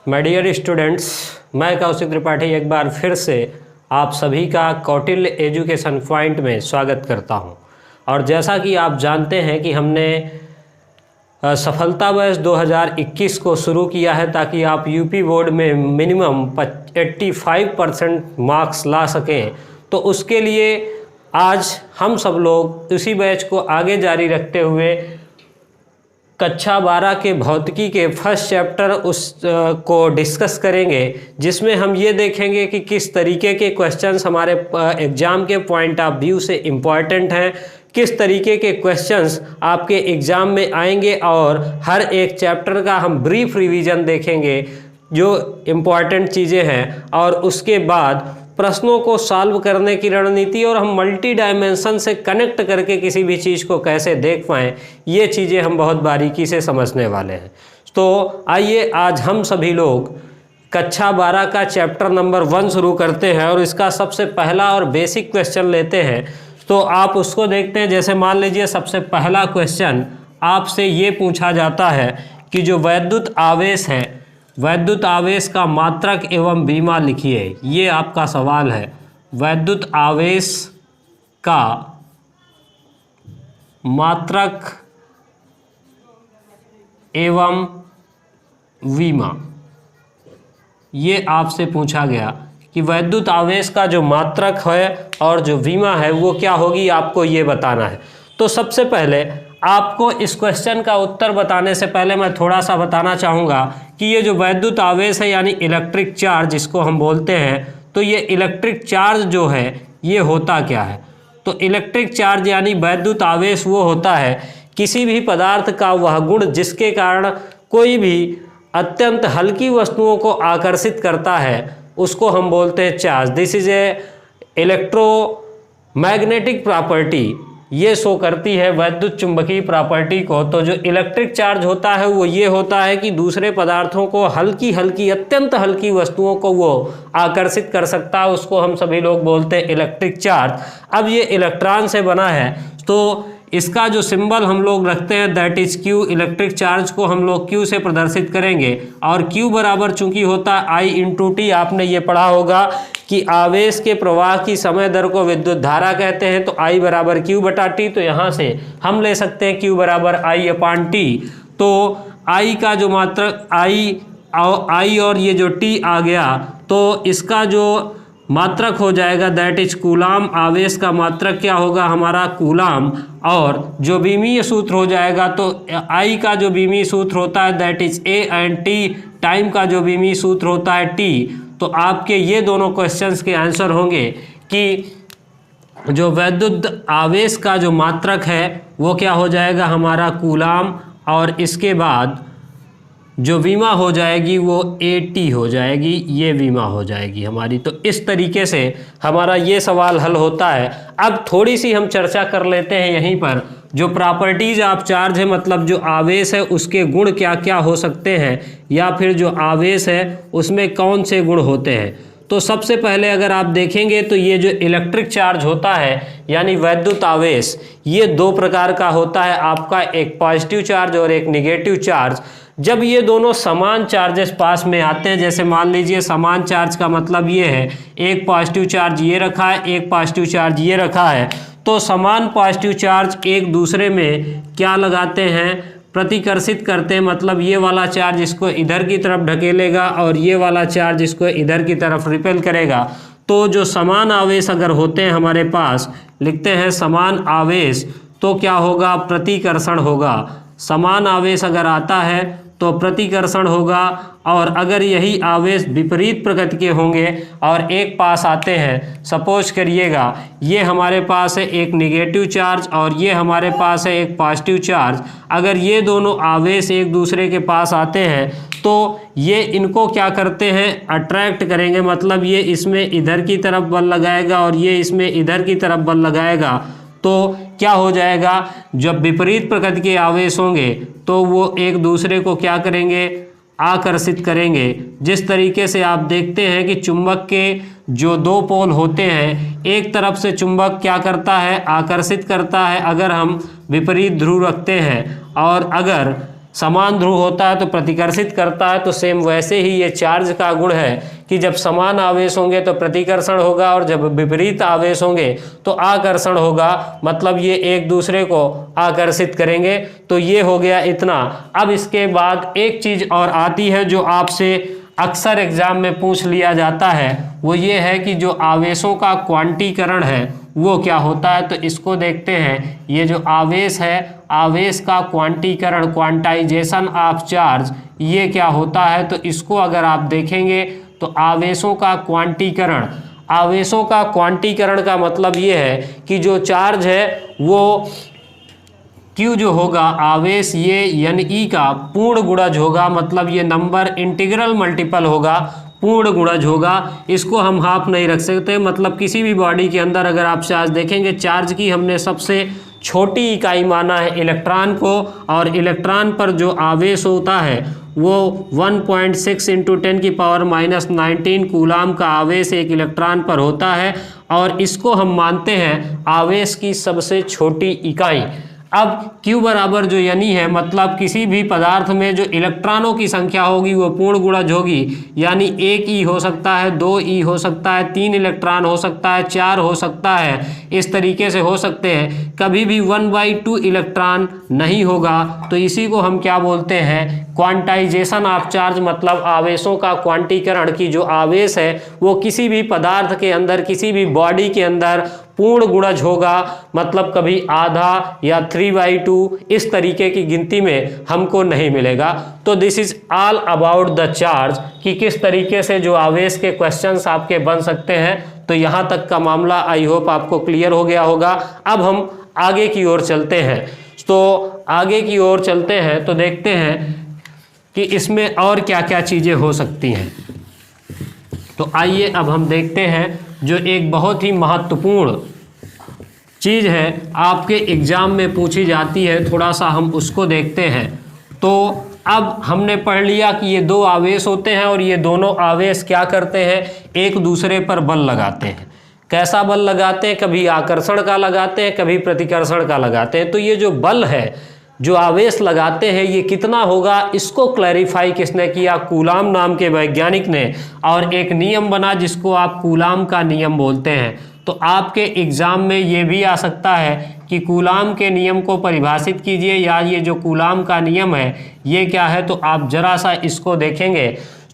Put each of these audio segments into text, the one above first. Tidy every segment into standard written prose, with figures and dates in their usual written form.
My dear students, मैं कौशिक त्रिपाठी एक बार फिर से आप सभी का कौटिल्य एजुकेशन पॉइंट में स्वागत करता हूं। और जैसा कि आप जानते हैं कि हमने सफलता बैच 2021 को शुरू किया है ताकि आप यूपी बोर्ड में मिनिमम 85% मार्क्स ला सकें, तो उसके लिए आज हम सब लोग उसी बैच को आगे जारी रखते हुए कक्षा 12 के भौतिकी के फर्स्ट चैप्टर को डिस्कस करेंगे, जिसमें हम ये देखेंगे कि किस तरीके के क्वेश्चंस हमारे एग्ज़ाम के पॉइंट ऑफ व्यू से इम्पॉर्टेंट हैं, किस तरीके के क्वेश्चंस आपके एग्ज़ाम में आएंगे, और हर एक चैप्टर का हम ब्रीफ रिवीजन देखेंगे जो इम्पॉर्टेंट चीज़ें हैं, और उसके बाद प्रश्नों को सॉल्व करने की रणनीति और हम मल्टी डायमेंशन से कनेक्ट करके किसी भी चीज़ को कैसे देख पाएँ, ये चीज़ें हम बहुत बारीकी से समझने वाले हैं। तो आइए आज हम सभी लोग कक्षा 12 का चैप्टर नंबर 1 शुरू करते हैं और इसका सबसे पहला और बेसिक क्वेश्चन लेते हैं। तो आप उसको देखते हैं। जैसे मान लीजिए सबसे पहला क्वेश्चन आपसे ये पूछा जाता है कि जो वैद्युत आवेश है, वैद्युत आवेश का मात्रक एवं बीमा लिखिए। ये आपका सवाल है, वैद्युत आवेश का मात्रक एवं बीमा, ये आपसे पूछा गया कि वैद्युत आवेश का जो मात्रक है और जो बीमा है वो क्या होगी, आपको ये बताना है। तो सबसे पहले आपको इस क्वेश्चन का उत्तर बताने से पहले मैं थोड़ा सा बताना चाहूँगा कि ये जो वैद्युत आवेश है यानी इलेक्ट्रिक चार्ज जिसको हम बोलते हैं, तो ये इलेक्ट्रिक चार्ज जो है ये होता क्या है। तो इलेक्ट्रिक चार्ज यानी वैद्युत आवेश वो होता है किसी भी पदार्थ का वह गुण जिसके कारण कोई भी अत्यंत हल्की वस्तुओं को आकर्षित करता है, उसको हम बोलते हैं charge. This is a electromagnetic property, ये शो करती है वैद्युत चुंबकीय प्रॉपर्टी को। तो जो इलेक्ट्रिक चार्ज होता है वो ये होता है कि दूसरे पदार्थों को हल्की हल्की अत्यंत हल्की वस्तुओं को वो आकर्षित कर सकता है, उसको हम सभी लोग बोलते हैं इलेक्ट्रिक चार्ज। अब ये इलेक्ट्रॉन से बना है तो इसका जो सिंबल हम लोग रखते हैं that is Q. Electric charge को हम लोग क्यू से प्रदर्शित करेंगे और क्यू बराबर चूंकि होता है आई इंटू टी। आपने ये पढ़ा होगा कि आवेश के प्रवाह की समय दर को विद्युत धारा कहते हैं, तो आई बराबर क्यू बटा टी। तो यहाँ से हम ले सकते हैं क्यू बराबर आई अपान टी। तो आई का जो मात्रक आई और ये जो टी आ गया तो इसका जो मात्रक हो जाएगा दैट इज कूलाम। आवेश का मात्रक क्या होगा हमारा कूलाम। और जो बीमीय सूत्र हो जाएगा तो आई का जो बीमीय सूत्र होता है that is A and T. Time का जो बीमीय सूत्र होता है टी। तो आपके ये दोनों क्वेश्चंस के आंसर होंगे कि जो वैद्युत आवेश का जो मात्रक है वो क्या हो जाएगा हमारा कूलाम, और इसके बाद जो बीमा हो जाएगी वो AT हो जाएगी, ये बीमा हो जाएगी हमारी। तो इस तरीके से हमारा ये सवाल हल होता है। अब थोड़ी सी हम चर्चा कर लेते हैं यहीं पर, जो प्रॉपर्टीज ऑफ चार्ज है, मतलब जो आवेश है उसके गुण क्या क्या हो सकते हैं, या फिर जो आवेश है उसमें कौन से गुण होते हैं। तो सबसे पहले अगर आप देखेंगे तो ये जो इलेक्ट्रिक चार्ज होता है यानी वैद्युत आवेश, ये दो प्रकार का होता है आपका, एक पॉजिटिव चार्ज और एक निगेटिव चार्ज। जब ये दोनों समान चार्जेस पास में आते हैं, जैसे मान लीजिए समान चार्ज का मतलब ये है एक पॉजिटिव चार्ज ये रखा है, एक पॉजिटिव चार्ज ये रखा है, तो समान पॉजिटिव चार्ज एक दूसरे में क्या लगाते हैं, प्रतिकर्षित करते हैं। मतलब ये वाला चार्ज इसको इधर की तरफ ढकेलेगा और ये वाला चार्ज इसको इधर की तरफ रिपेल करेगा। तो जो समान आवेश अगर होते हैं हमारे पास, लिखते हैं समान आवेश, तो क्या होगा, प्रतिकर्षण होगा। समान आवेश अगर आता है तो प्रतिकर्षण होगा, और अगर यही आवेश विपरीत प्रकृति के होंगे और एक पास आते हैं, सपोज करिएगा ये हमारे पास है एक निगेटिव चार्ज और ये हमारे पास है एक पॉजिटिव चार्ज, अगर ये दोनों आवेश एक दूसरे के पास आते हैं तो ये इनको क्या करते हैं, अट्रैक्ट करेंगे। मतलब ये इसमें इधर की तरफ बल लगाएगा और ये इसमें इधर की तरफ बल लगाएगा। तो क्या हो जाएगा, जब विपरीत प्रकृति के आवेश होंगे तो वो एक दूसरे को क्या करेंगे, आकर्षित करेंगे। जिस तरीके से आप देखते हैं कि चुंबक के जो दो पोल होते हैं, एक तरफ से चुंबक क्या करता है, आकर्षित करता है अगर हम विपरीत ध्रुव रखते हैं, और अगर समान ध्रुव होता है तो प्रतिकर्षित करता है, तो सेम वैसे ही ये चार्ज का गुण है कि जब समान आवेश होंगे तो प्रतिकर्षण होगा और जब विपरीत आवेश होंगे तो आकर्षण होगा, मतलब ये एक दूसरे को आकर्षित करेंगे। तो ये हो गया इतना। अब इसके बाद एक चीज और आती है जो आपसे अक्सर एग्जाम में पूछ लिया जाता है, वो ये है कि जो आवेशों का क्वांटीकरण है वो क्या होता है। तो इसको देखते हैं। ये जो आवेश है, आवेश का क्वांटीकरण, क्वांटाइजेशन ऑफ चार्ज, ये क्या होता है। तो इसको अगर आप देखेंगे तो आवेशों का क्वांटीकरण, आवेशों का क्वांटीकरण का मतलब ये है कि जो चार्ज है वो Q जो होगा आवेश, ये Ne का पूर्ण गुणज होगा, मतलब ये नंबर इंटीग्रल मल्टीपल होगा, पूर्ण गुणज होगा। इसको हम हाफ नहीं रख सकते, मतलब किसी भी बॉडी के अंदर अगर आप चार्ज देखेंगे, चार्ज की हमने सबसे छोटी इकाई माना है इलेक्ट्रॉन को, और इलेक्ट्रॉन पर जो आवेश होता है वो 1.6 × 10⁻⁻19 कूलाम का आवेश एक इलेक्ट्रॉन पर होता है, और इसको हम मानते हैं आवेश की सबसे छोटी इकाई। अब Q बराबर जो यानी है, मतलब किसी भी पदार्थ में जो इलेक्ट्रॉनों की संख्या होगी वो पूर्ण गुणज होगी, यानी 1 E हो सकता है, 2 E हो सकता है, 3 इलेक्ट्रॉन हो सकता है, 4 हो सकता है, इस तरीके से हो सकते हैं। कभी भी 1/2 इलेक्ट्रॉन नहीं होगा। तो इसी को हम क्या बोलते हैं, क्वांटाइजेशन ऑफ चार्ज, मतलब आवेशों का क्वांटीकरण की जो आवेश है वो किसी भी पदार्थ के अंदर, किसी भी बॉडी के अंदर पूर्ण गुणज होगा, मतलब कभी आधा या 3/2 इस तरीके की गिनती में हमको नहीं मिलेगा। तो this is all about the charge, कि किस तरीके से जो आवेश के क्वेश्चंस आपके बन सकते हैं। तो यहाँ तक का मामला आई होप आपको क्लियर हो गया होगा। अब हम आगे की ओर चलते हैं। तो आगे की ओर चलते हैं तो देखते हैं कि इसमें और क्या क्या चीज़ें हो सकती हैं। तो आइए अब हम देखते हैं जो एक बहुत ही महत्वपूर्ण चीज़ है, आपके एग्ज़ाम में पूछी जाती है, थोड़ा सा हम उसको देखते हैं। तो अब हमने पढ़ लिया कि ये दो आवेश होते हैं और ये दोनों आवेश क्या करते हैं, एक दूसरे पर बल लगाते हैं। कैसा बल लगाते हैं, कभी आकर्षण का लगाते हैं, कभी प्रतिकर्षण का लगाते हैं। तो ये जो बल है, जो आवेश लगाते हैं, ये कितना होगा, इसको क्लैरिफाई किसने किया, कूलाम नाम के वैज्ञानिक ने, और एक नियम बना जिसको आप कूलाम का नियम बोलते हैं। तो आपके एग्ज़ाम में ये भी आ सकता है कि कूलाम के नियम को परिभाषित कीजिए, या ये जो कूलाम का नियम है ये क्या है। तो आप जरा सा इसको देखेंगे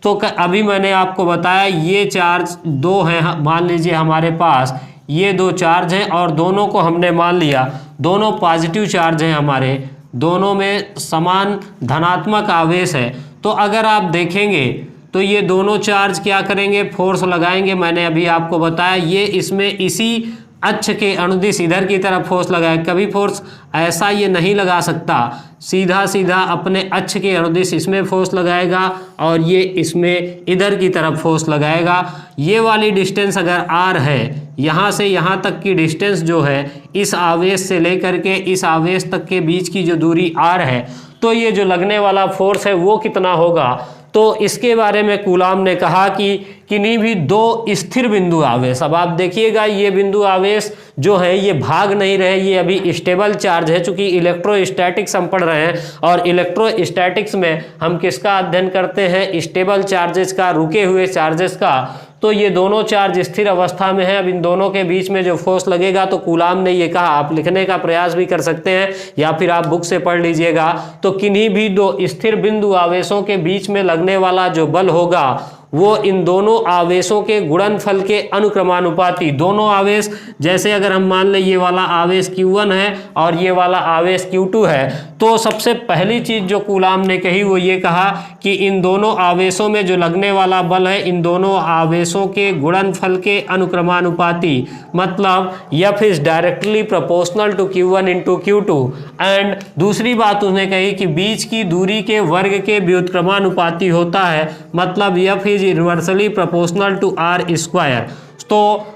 तो अभी मैंने आपको बताया ये चार्ज दो हैं, मान लीजिए हमारे पास ये दो चार्ज हैं, और दोनों को हमने मान लिया दोनों पॉजिटिव चार्ज हैं, हमारे दोनों में समान धनात्मक आवेश है। तो अगर आप देखेंगे तो ये दोनों चार्ज क्या करेंगे, फोर्स लगाएंगे। मैंने अभी आपको बताया ये इसमें इसी अक्ष के अनुदिश इधर की तरफ फोर्स लगाए, कभी फोर्स ऐसा ये नहीं लगा सकता, सीधा सीधा अपने अक्ष के अनुदिश इसमें फोर्स लगाएगा और ये इसमें इधर की तरफ फोर्स लगाएगा। ये वाली डिस्टेंस अगर r है, यहाँ से यहाँ तक की डिस्टेंस जो है, इस आवेश से लेकर के इस आवेश तक के बीच की जो दूरी r है, तो ये जो लगने वाला फोर्स है वो कितना होगा। तो इसके बारे में कूलाम ने कहा कि किन्हीं भी दो स्थिर बिंदु आवेश, अब आप देखिएगा ये बिंदु आवेश जो है ये भाग नहीं रहे, ये अभी स्टेबल चार्ज है। चूंकि इलेक्ट्रोस्टैटिक्स हम पढ़ रहे हैं और इलेक्ट्रोस्टैटिक्स में हम किसका अध्ययन करते हैं, स्टेबल चार्जेस का, रुके हुए चार्जेस का। तो ये दोनों चार्ज स्थिर अवस्था में है। अब इन दोनों के बीच में जो फोर्स लगेगा, तो कूलाम ने ये कहा, आप लिखने का प्रयास भी कर सकते हैं या फिर आप बुक से पढ़ लीजिएगा। तो किन्हीं भी दो स्थिर बिंदु आवेशों के बीच में लगने वाला जो बल होगा वो इन दोनों आवेशों के गुणनफल के अनुक्रमानुपाती, दोनों आवेश, जैसे अगर हम मान लें ये वाला आवेश Q1 है और ये वाला आवेश Q2 है, तो सबसे पहली चीज जो कूलाम ने कही वो ये कहा कि इन दोनों आवेशों में जो लगने वाला बल है, इन दोनों आवेशों के गुणनफल के अनुक्रमानुपाती, मतलब F is directly proportional to Q1 into Q2। And दूसरी बात उसने कही कि बीच की दूरी के वर्ग के व्युत्क्रमानुपाती होता है, मतलब F is inversely proportional to r²। तो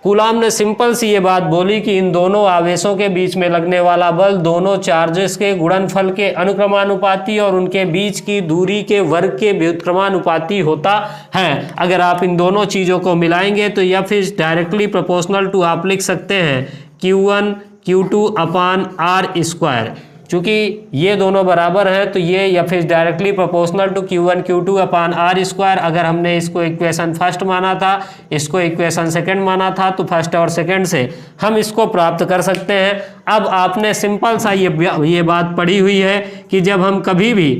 कूलाम ने सिंपल सी ये बात बोली कि इन दोनों आवेशों के बीच में लगने वाला बल दोनों चार्जेस के गुणनफल के अनुक्रमानुपाती और उनके बीच की दूरी के वर्ग के व्युत्क्रमानुपाती होता है। अगर आप इन दोनों चीज़ों को मिलाएंगे तो F is directly proportional to, आप लिख सकते हैं Q1 Q2 अपॉन r²। चूंकि ये दोनों बराबर हैं तो ये F is directly proportional to Q1 Q2 upon r square. अगर हमने इसको इक्वेशन फर्स्ट माना था, इसको इक्वेशन सेकंड माना था, तो फर्स्ट और सेकंड से हम इसको प्राप्त कर सकते हैं। अब आपने सिंपल सा ये बात पढ़ी हुई है कि जब हम कभी भी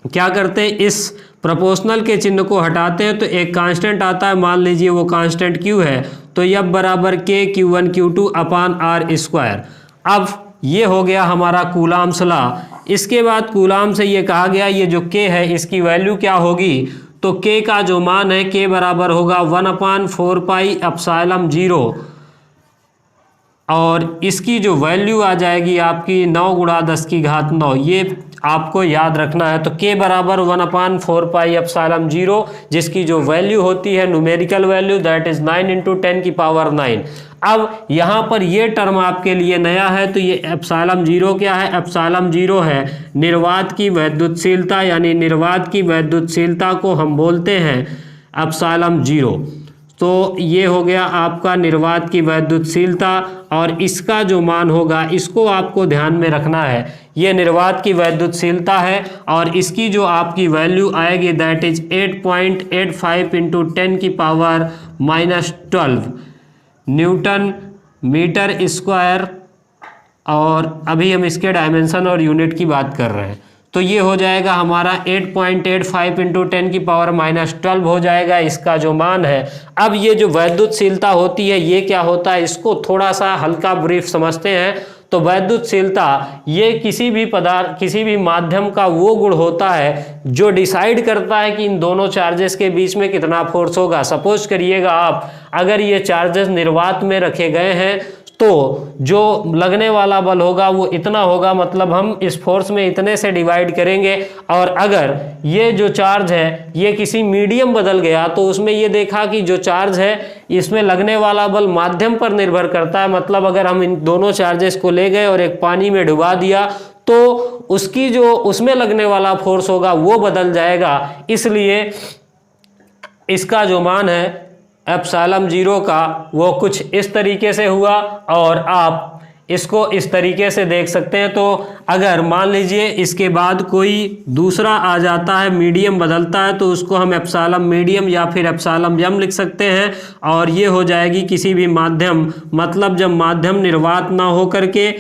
क्या करते हैं, इस प्रोपोर्शनल के चिन्ह को हटाते हैं तो एक कांस्टेंट आता है, मान लीजिए वो कांस्टेंट Q है, तो F बराबर K Q1 Q2 upon r square. अब ये हो गया हमारा कूलाम्स लॉ। इसके बाद कूलाम से ये कहा गया ये जो K है इसकी वैल्यू क्या होगी, तो K का जो मान है K बराबर होगा 1/4 पाई एप्सिलॉन 0, और इसकी जो वैल्यू आ जाएगी आपकी 9 × 10⁹ ये आपको याद रखना है। तो K बराबर 1/4 पाई एप्सिलॉन 0, जिसकी जो वैल्यू होती है न्यूमेरिकल वैल्यू दैट इज 9 × 10⁹ अब यहाँ पर ये टर्म आपके लिए नया है, तो ये एप्सिलॉन 0 क्या है, एप्सिलॉन 0 है निर्वात की वैद्युतशीलता, यानी निर्वात की वैद्युतशीलता को हम बोलते हैं एप्सिलॉन 0। तो ये हो गया आपका निर्वात की वैद्युतशीलता, और इसका जो मान होगा इसको आपको ध्यान में रखना है। ये निर्वात की वैद्युतशीलता है और इसकी जो आपकी वैल्यू आएगी that is 8.85 × 10⁻⁻12 newton metre square, और अभी हम इसके डायमेंशन और यूनिट की बात कर रहे हैं। तो ये हो जाएगा हमारा 8.85 × 10⁻12 हो जाएगा इसका जो मान है। अब ये जो वैद्युतशीलता होती है ये क्या होता है, इसको थोड़ा सा हल्का ब्रीफ समझते हैं। तो वैद्युतशीलता ये किसी भी पदार्थ, किसी भी माध्यम का वो गुण होता है जो डिसाइड करता है कि इन दोनों चार्जेस के बीच में कितना फोर्स होगा। सपोज करिएगा आप, अगर ये चार्जेस निर्वात में रखे गए हैं तो जो लगने वाला बल होगा वो इतना होगा, मतलब हम इस फोर्स में इतने से डिवाइड करेंगे। और अगर ये जो चार्ज है ये किसी मीडियम बदल गया तो उसमें ये देखा कि जो चार्ज है इसमें लगने वाला बल माध्यम पर निर्भर करता है। मतलब अगर हम इन दोनों चार्जेस को ले गए और एक पानी में डुबा दिया तो उसकी जो उसमें लगने वाला फोर्स होगा वो बदल जाएगा। इसलिए इसका जो मान है एप्सिलॉन 0 का वो कुछ इस तरीके से हुआ, और आप इसको इस तरीके से देख सकते हैं। तो अगर मान लीजिए इसके बाद कोई दूसरा आ जाता है, मीडियम बदलता है, तो उसको हम एप्सिलॉन मीडियम या फिर एप्सिलॉन m लिख सकते हैं, और ये हो जाएगी किसी भी माध्यम, मतलब जब माध्यम निर्वात ना हो करके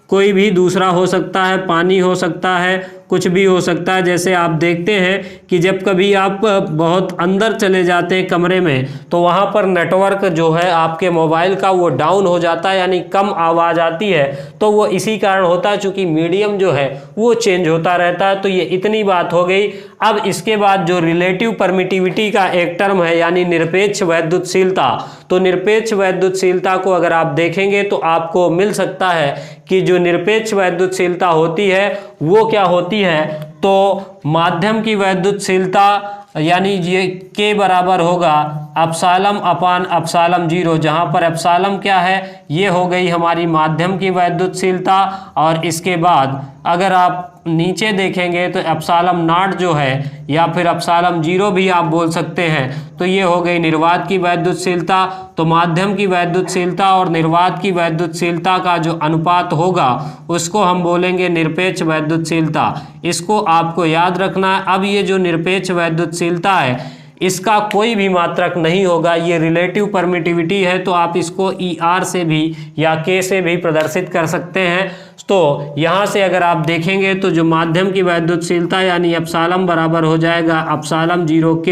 कोई भी दूसरा हो सकता है, पानी हो सकता है, कुछ भी हो सकता है। जैसे आप देखते हैं कि जब कभी आप बहुत अंदर चले जाते हैं कमरे में तो वहाँ पर नेटवर्क जो है आपके मोबाइल का वो डाउन हो जाता है, यानी कम आवाज़ आती है। तो वो इसी कारण होता है चूँकि मीडियम जो है वो चेंज होता रहता है। तो ये इतनी बात हो गई। अब इसके बाद जो रिलेटिव परमिटिविटी का एक टर्म है यानी निरपेक्ष वैद्युतशीलता, तो निरपेक्ष वैद्युतशीलता को अगर आप देखेंगे तो आपको मिल सकता है कि जो निरपेक्ष वैद्युतशीलता होती है वो क्या होती है, तो माध्यम की वैद्युतशीलता यानी ये K बराबर होगा एप्सिलॉन 0, जहाँ पर एप्सिलॉन क्या है, ये हो गई हमारी माध्यम की वैद्युतशीलता। और इसके बाद अगर आप नीचे देखेंगे तो एप्सिलॉन नॉट जो है या फिर एप्सिलॉन 0 भी आप बोल सकते हैं, तो ये हो गई निर्वात की वैद्युतशीलता। तो माध्यम की वैद्युतशीलता और निर्वात की वैद्युतशीलता का जो अनुपात होगा उसको हम बोलेंगे निरपेक्ष वैद्युतशीलता। इसको आपको याद रखना है। अब ये जो निरपेक्ष वैद्युतशीलता है इसका कोई भी मात्रक नहीं होगा, ये रिलेटिव परमिटिविटी है, तो आप इसको ER से भी या K से भी प्रदर्शित कर सकते हैं। तो यहाँ से अगर आप देखेंगे तो जो माध्यम की वैद्युतशीलता यानी एप्सिलॉन बराबर हो जाएगा एप्सिलॉन 0K।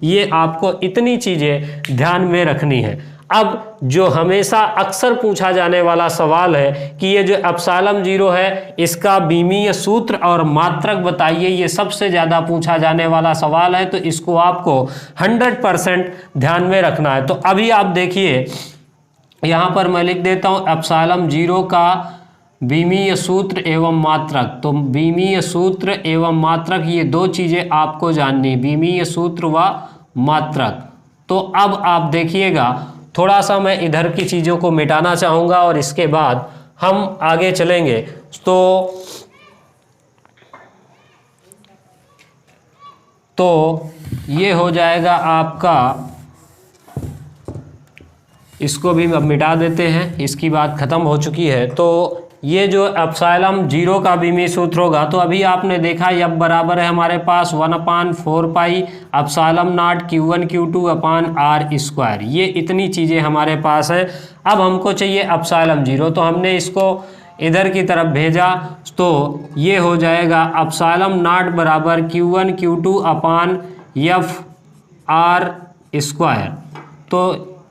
ये आपको इतनी चीज़ें ध्यान में रखनी है। अब जो हमेशा अक्सर पूछा जाने वाला सवाल है कि ये जो एप्सिलॉन 0 है इसका बीमीय सूत्र और मात्रक बताइए, ये सबसे ज़्यादा पूछा जाने वाला सवाल है। तो इसको आपको 100% ध्यान में रखना है। तो अभी आप देखिए यहाँ पर मैं लिख देता हूँ एप्सिलॉन 0 का बीमीय सूत्र एवं मात्रक। तो बीमीय सूत्र एवं मात्रक ये दो चीज़ें आपको जाननी, बीमीय सूत्र व मात्रक। तो अब आप देखिएगा थोड़ा सा मैं इधर की चीज़ों को मिटाना चाहूँगा और इसके बाद हम आगे चलेंगे। तो ये हो जाएगा आपका, इसको भी अब मिटा देते हैं, इसकी बात ख़त्म हो चुकी है। तो ये जो एप्सिलॉन जीरो का बीमी सूत्र होगा, तो अभी आपने देखा F बराबर है हमारे पास 1/4 pi epsilon not Q1 Q2 upon R square. ये इतनी चीज़ें हमारे पास है। अब हमको चाहिए एप्सिलॉन जीरो, तो हमने इसको इधर की तरफ भेजा, तो ये हो जाएगा एप्सिलॉन नॉट बराबर Q1 Q2 अपान F R स्क्वायर। तो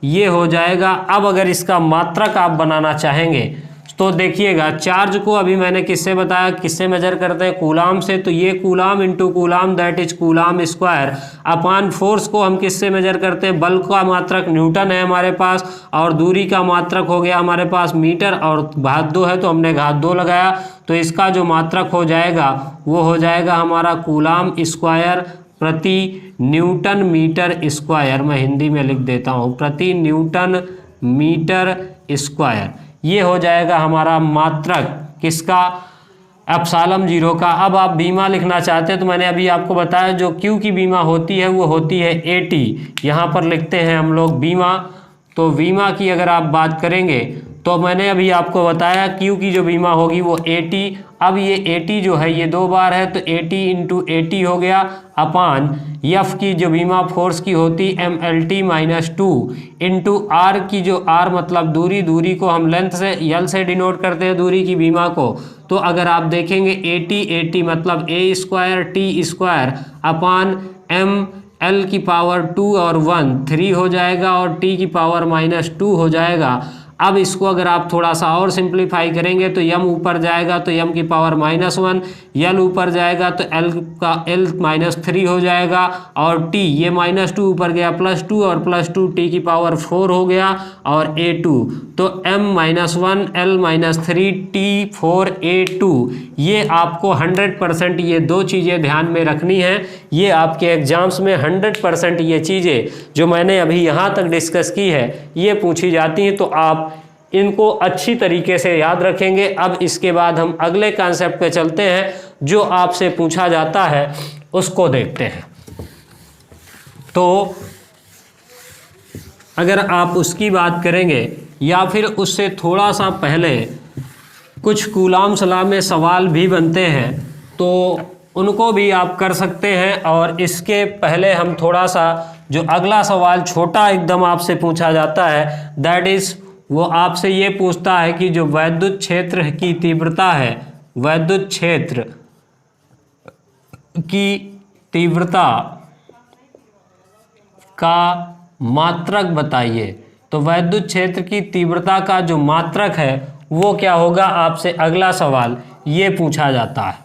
ये हो जाएगा। अब अगर इसका मात्रक आप बनाना चाहेंगे तो देखिएगा, चार्ज को अभी मैंने किससे बताया, किससे मेजर करते हैं, कूलाम से। तो ये coulomb into coulomb that is coulomb square upon force को हम किससे मेजर करते हैं, बल का मात्रक न्यूटन है हमारे पास, और दूरी का मात्रक हो गया हमारे पास मीटर, और घात 2 है तो हमने घात 2 लगाया। तो इसका जो मात्रक हो जाएगा वो हो जाएगा हमारा कूलाम स्क्वायर प्रति न्यूटन मीटर स्क्वायर। मैं हिंदी में लिख देता हूँ, प्रति न्यूटन मीटर स्क्वायर। ये हो जाएगा हमारा मात्रक किसका, एप्सिलॉन जीरो का। अब आप बीमा लिखना चाहते हैं तो मैंने अभी आपको बताया जो क्यू की बीमा होती है वो होती है AT। यहाँ पर लिखते हैं हम लोग बीमा। तो बीमा की अगर आप बात करेंगे तो मैंने अभी आपको बताया क्यू की जो बीमा होगी वो AT। अब ये AT जो है ये 2 बार है, तो AT इंटू AT हो गया अपान F की जो बीमा फोर्स की होती MLT-2 इंटू R की जो R मतलब दूरी, दूरी को हम लेंथ से L से डिनोट करते हैं दूरी की बीमा को। तो अगर आप देखेंगे AT मतलब A square T square upon ML की पावर 2 और 1 3 हो जाएगा, और T की पावर -2 हो जाएगा। अब इसको अगर आप थोड़ा सा और सिंप्लीफाई करेंगे तो m ऊपर जाएगा तो m की पावर -1, l ऊपर जाएगा तो l का l -3 हो जाएगा, और t ये -2 ऊपर गया +2 और +2 t की पावर 4 हो गया, और a2 तो m-1 l-3 t4 a2। ये आपको 100% ये 2 चीज़ें ध्यान में रखनी है। ये आपके एग्जाम्स में 100% ये चीज़ें जो मैंने अभी यहाँ तक डिस्कस की है ये पूछी जाती हैं, तो आप इनको अच्छी तरीके से याद रखेंगे। अब इसके बाद हम अगले कॉन्सेप्ट पे चलते हैं जो आपसे पूछा जाता है, उसको देखते हैं। तो अगर आप उसकी बात करेंगे या फिर उससे थोड़ा सा पहले कुछ कूलाम सलाह में सवाल भी बनते हैं तो उनको भी आप कर सकते हैं। और इसके पहले हम थोड़ा सा जो अगला सवाल छोटा एकदम आपसे पूछा जाता है, दैट इज़ वो आपसे ये पूछता है कि जो वैद्युत क्षेत्र की तीव्रता है, वैद्युत क्षेत्र की तीव्रता का मात्रक बताइए। तो वैद्युत क्षेत्र की तीव्रता का जो मात्रक है वो क्या होगा, आपसे अगला सवाल ये पूछा जाता है।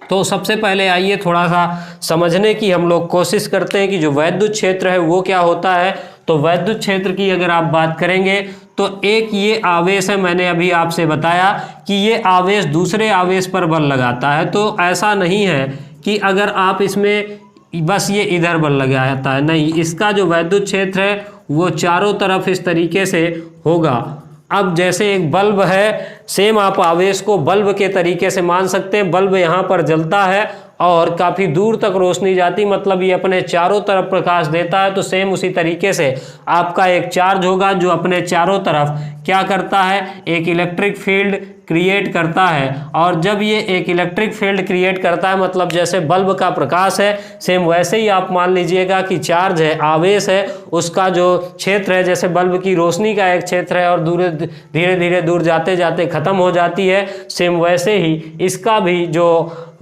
तो सबसे पहले आइए थोड़ा सा समझने की हम लोग कोशिश करते हैं कि जो वैद्युत क्षेत्र है वो क्या होता है। तो वैद्युत क्षेत्र की अगर आप बात करेंगे तो एक ये आवेश है, मैंने अभी आपसे बताया कि ये आवेश दूसरे आवेश पर बल लगाता है। तो ऐसा नहीं है कि अगर आप इसमें बस ये इधर बल लगाता है, नहीं, इसका जो वैद्युत क्षेत्र है वो चारों तरफ इस तरीके से होगा। अब जैसे एक बल्ब है, सेम आप आवेश को बल्ब के तरीके से मान सकते हैं। बल्ब यहाँ पर जलता है और काफ़ी दूर तक रोशनी जाती, मतलब ये अपने चारों तरफ प्रकाश देता है। तो सेम उसी तरीके से आपका एक चार्ज होगा जो अपने चारों तरफ क्या करता है, एक इलेक्ट्रिक फील्ड क्रिएट करता है। और जब ये एक इलेक्ट्रिक फील्ड क्रिएट करता है, मतलब जैसे बल्ब का प्रकाश है, सेम वैसे ही आप मान लीजिएगा कि चार्ज है, आवेश है, उसका जो क्षेत्र है, जैसे बल्ब की रोशनी का एक क्षेत्र है और धीरे धीरे दूर जाते जाते खत्म हो जाती है, सेम वैसे ही इसका भी जो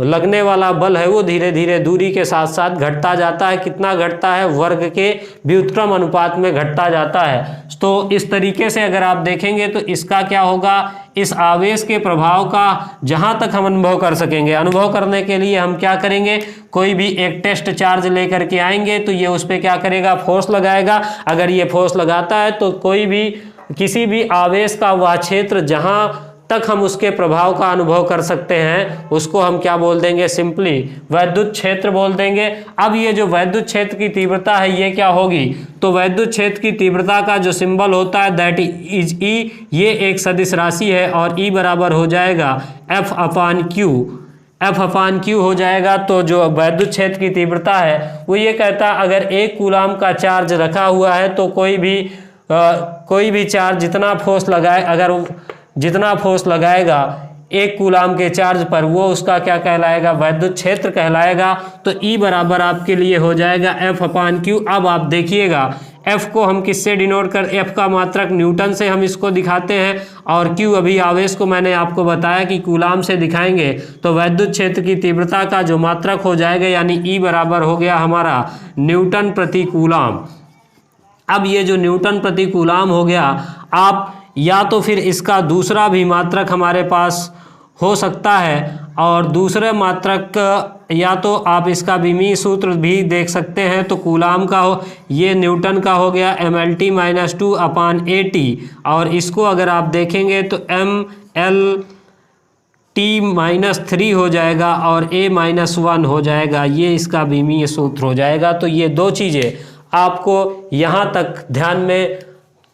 लगने वाला बल है वो धीरे धीरे दूरी के साथ साथ घटता जाता है। कितना घटता है, वर्ग के व्युत्क्रम अनुपात में घटता जाता है। तो इस तरीके से अगर आप देखेंगे तो इसका क्या होगा, इस आवेश के प्रभाव का जहां तक हम अनुभव कर सकेंगे, अनुभव करने के लिए हम क्या करेंगे, कोई भी एक टेस्ट चार्ज लेकर के आएंगे तो ये उस पर क्या करेगा, फोर्स लगाएगा। अगर ये फोर्स लगाता है तो कोई भी किसी भी आवेश का वह क्षेत्र जहां तक हम उसके प्रभाव का अनुभव कर सकते हैं उसको हम क्या बोल देंगे, सिंपली वैद्युत क्षेत्र बोल देंगे। अब ये जो वैद्युत क्षेत्र की तीव्रता है ये क्या होगी, तो वैद्युत क्षेत्र की तीव्रता का जो सिंबल होता है दैट इज ई, ये एक सदिश राशि है और ई बराबर हो जाएगा F अपान क्यू, F अपान क्यू हो जाएगा। तो जो वैद्युत क्षेत्र की तीव्रता है वो ये कहता है अगर 1 कूलाम का चार्ज रखा हुआ है तो कोई भी चार्ज जितना फोर्स लगाए, अगर जितना फोर्स लगाएगा 1 कूलाम के चार्ज पर, वो उसका क्या कहलाएगा, वैद्युत क्षेत्र कहलाएगा। तो E बराबर आपके लिए हो जाएगा F/Q। अब आप देखिएगा F को हम किससे डिनोट कर, F का मात्रक न्यूटन से हम इसको दिखाते हैं, और Q अभी आवेश को मैंने आपको बताया कि कूलाम से दिखाएंगे। तो वैद्युत क्षेत्र की तीव्रता का जो मात्रक हो जाएगा, यानी E बराबर हो गया हमारा न्यूटन प्रति कूलाम। अब ये जो न्यूटन प्रति कूलाम हो गया, आप या तो फिर इसका दूसरा भी मात्रक हमारे पास हो सकता है, और दूसरे मात्रक या तो आप इसका विमीय सूत्र भी देख सकते हैं। तो कूलाम का हो, ये न्यूटन का हो गया mLT - 2/AT, और इसको अगर आप देखेंगे तो mLT-3 हो जाएगा और A-1 हो जाएगा, ये इसका विमीय सूत्र हो जाएगा। तो ये दो चीज़ें आपको यहाँ तक ध्यान में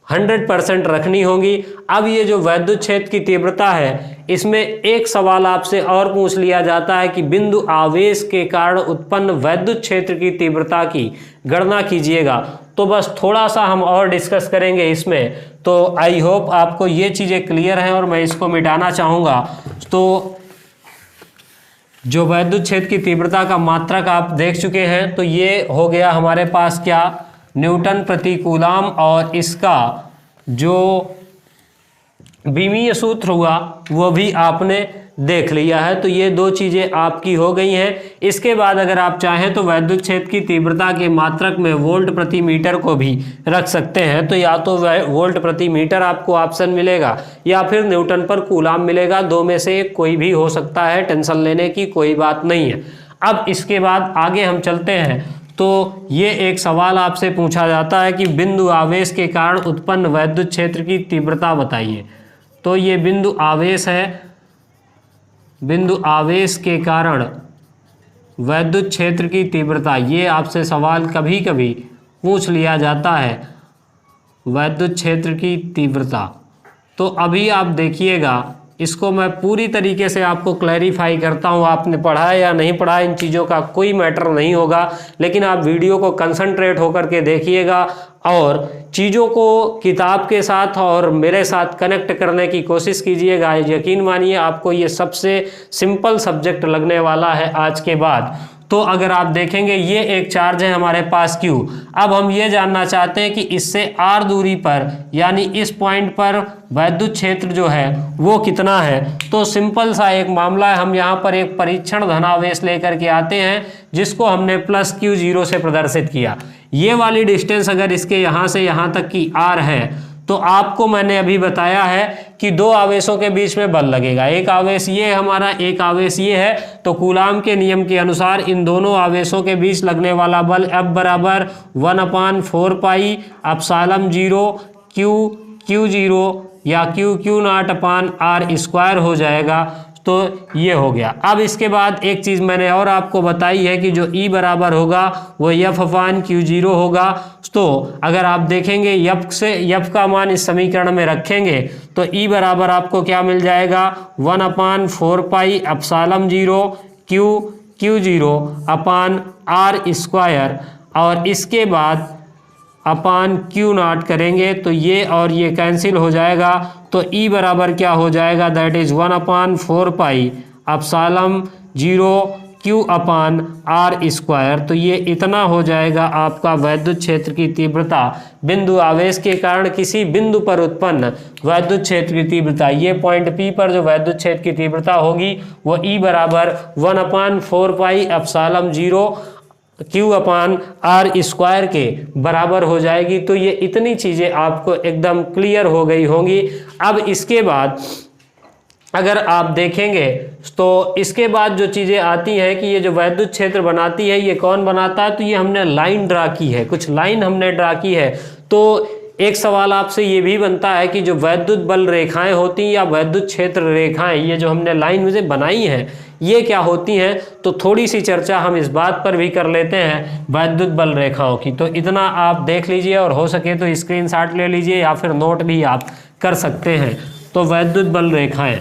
100% रखनी होगी। अब ये जो वैद्युत क्षेत्र की तीव्रता है, इसमें एक सवाल आपसे और पूछ लिया जाता है कि बिंदु आवेश के कारण उत्पन्न वैद्युत क्षेत्र की तीव्रता की गणना कीजिएगा। तो बस थोड़ा सा हम और डिस्कस करेंगे इसमें। तो आई होप आपको ये चीज़ें क्लियर हैं, और मैं इसको मिटाना चाहूँगा। तो जो वैद्युत क्षेत्र की तीव्रता का मात्रक आप देख चुके हैं, तो ये हो गया हमारे पास क्या, न्यूटन प्रति कूलाम, और इसका जो विमीय सूत्र हुआ वो भी आपने देख लिया है। तो ये दो चीज़ें आपकी हो गई हैं। इसके बाद अगर आप चाहें तो वैद्युत क्षेत्र की तीव्रता के मात्रक में वोल्ट प्रति मीटर को भी रख सकते हैं। तो या तो वोल्ट प्रति मीटर आपको ऑप्शन मिलेगा, या फिर न्यूटन पर कूलाम मिलेगा। दो में से एक कोई भी हो सकता है, टेंशन लेने की कोई बात नहीं है। अब इसके बाद आगे हम चलते हैं। तो ये एक सवाल आपसे पूछा जाता है कि बिंदु आवेश के कारण उत्पन्न वैद्युत क्षेत्र की तीव्रता बताइए। तो ये बिंदु आवेश है, बिंदु आवेश के कारण वैद्युत क्षेत्र की तीव्रता, ये आपसे सवाल कभी कभी पूछ लिया जाता है, वैद्युत क्षेत्र की तीव्रता। तो अभी आप देखिएगा, इसको मैं पूरी तरीके से आपको क्लैरिफाई करता हूँ। आपने पढ़ा है या नहीं पढ़ा, इन चीज़ों का कोई मैटर नहीं होगा, लेकिन आप वीडियो को कंसंट्रेट होकर के देखिएगा और चीज़ों को किताब के साथ और मेरे साथ कनेक्ट करने की कोशिश कीजिएगा। यकीन मानिए आपको ये सबसे सिंपल सब्जेक्ट लगने वाला है आज के बाद। तो अगर आप देखेंगे, ये एक चार्ज है हमारे पास Q। अब हम ये जानना चाहते हैं कि इससे R दूरी पर, यानी इस पॉइंट पर वैद्युत क्षेत्र जो है वो कितना है। तो सिंपल सा एक मामला है, हम यहाँ पर एक परीक्षण धनावेश लेकर के आते हैं, जिसको हमने +Q0 से प्रदर्शित किया। ये वाली डिस्टेंस अगर इसके यहाँ से यहाँ तक की R है, तो आपको मैंने अभी बताया है कि दो आवेशों के बीच में बल लगेगा। एक आवेश ये हमारा, एक आवेश ये है। तो कूलाम के नियम के अनुसार इन दोनों आवेशों के बीच लगने वाला बल F बराबर 1/4 पाई एप्सिलॉन 0 Q0 या Q0/R² हो जाएगा। तो ये हो गया। अब इसके बाद एक चीज़ मैंने और आपको बताई है कि जो E बराबर होगा वो F/Q0 होगा। तो अगर आप देखेंगे F का मान इस समीकरण में रखेंगे तो E बराबर आपको क्या मिल जाएगा, 1/4 पाई एप्सिलॉन 0 Q0/R², और इसके बाद Q0 करेंगे तो ये और ये कैंसिल हो जाएगा। तो E बराबर क्या हो जाएगा, that is 1/4 pi epsilon 0 Q/R²। तो ये इतना हो जाएगा आपका वैद्युत क्षेत्र की तीव्रता, बिंदु आवेश के कारण किसी बिंदु पर उत्पन्न वैद्युत क्षेत्र की तीव्रता। ये पॉइंट P पर जो वैद्युत क्षेत्र की तीव्रता होगी वो E बराबर 1/4 पाई एप्सिलॉन 0 Q/R² के बराबर हो जाएगी। तो ये इतनी चीज़ें आपको एकदम क्लियर हो गई होंगी। अब इसके बाद अगर आप देखेंगे तो इसके बाद जो चीज़ें आती हैं कि ये जो वैद्युत क्षेत्र बनाती है ये कौन बनाता है। तो ये हमने लाइन ड्रा की है, कुछ लाइन हमने ड्रा की है। तो एक सवाल आपसे ये भी बनता है कि जो वैद्युत बल रेखाएं होती हैं या वैद्युत क्षेत्र रेखाएं, ये जो हमने लाइन में बनाई हैं ये क्या होती हैं। तो थोड़ी सी चर्चा हम इस बात पर भी कर लेते हैं वैद्युत बल रेखाओं की। तो इतना आप देख लीजिए, और हो सके तो स्क्रीनशॉट ले लीजिए या फिर नोट भी आप कर सकते हैं। तो वैद्युत बल रेखाएं,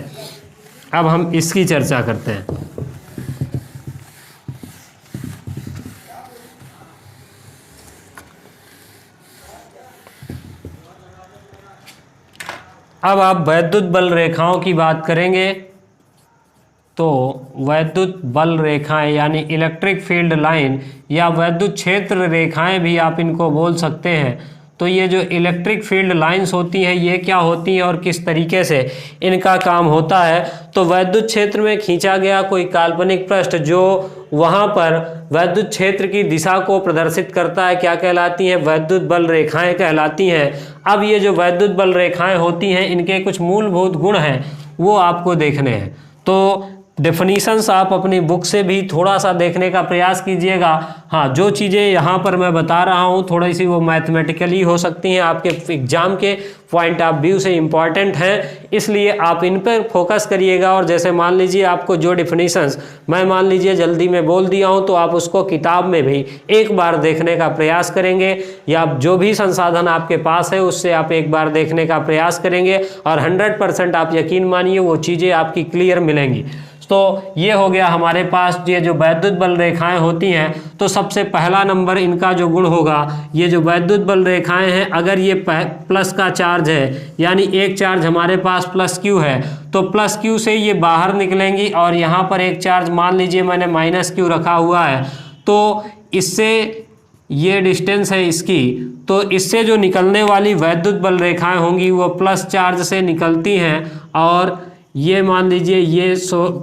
अब हम इसकी चर्चा करते हैं। अब आप वैद्युत बल रेखाओं की बात करेंगे तो वैद्युत बल रेखाएं यानी इलेक्ट्रिक फील्ड लाइन या वैद्युत क्षेत्र रेखाएं भी आप इनको बोल सकते हैं। तो ये जो इलेक्ट्रिक फील्ड लाइंस होती हैं ये क्या होती हैं और किस तरीके से इनका काम होता है। तो वैद्युत क्षेत्र में खींचा गया कोई काल्पनिक पृष्ठ जो वहाँ पर वैद्युत क्षेत्र की दिशा को प्रदर्शित करता है क्या कहलाती हैं, वैद्युत बल रेखाएं कहलाती हैं। अब ये जो वैद्युत बल रेखाएं होती हैं इनके कुछ मूलभूत गुण हैं वो आपको देखने हैं। तो डेफिनीशंस आप अपनी बुक से भी थोड़ा सा देखने का प्रयास कीजिएगा। हाँ, जो चीज़ें यहाँ पर मैं बता रहा हूँ थोड़ी सी वो मैथमेटिकली हो सकती हैं, आपके एग्जाम के पॉइंट ऑफ व्यू से इम्पॉर्टेंट हैं, इसलिए आप इन पर फोकस करिएगा। और जैसे मान लीजिए आपको जो डेफिनीशंस मैं मान लीजिए जल्दी में बोल दिया हूँ तो आप उसको किताब में भी एक बार देखने का प्रयास करेंगे या जो भी संसाधन आपके पास है उससे आप एक बार देखने का प्रयास करेंगे और 100% आप यकीन मानिए वो चीज़ें आपकी क्लियर मिलेंगी। तो ये हो गया हमारे पास ये जो वैद्युत बल रेखाएं होती हैं। तो सबसे पहला नंबर इनका जो गुण होगा, ये जो वैद्युत बल रेखाएं हैं अगर ये प्लस का चार्ज है यानी एक चार्ज हमारे पास प्लस क्यू है तो प्लस क्यू से ये बाहर निकलेंगी और यहाँ पर एक चार्ज मान लीजिए मैंने माइनस क्यू रखा हुआ है तो इससे ये डिस्टेंस है इसकी, तो इससे जो निकलने वाली वैद्युत बल रेखाएं होंगी वो प्लस चार्ज से निकलती हैं और ये मान लीजिए ये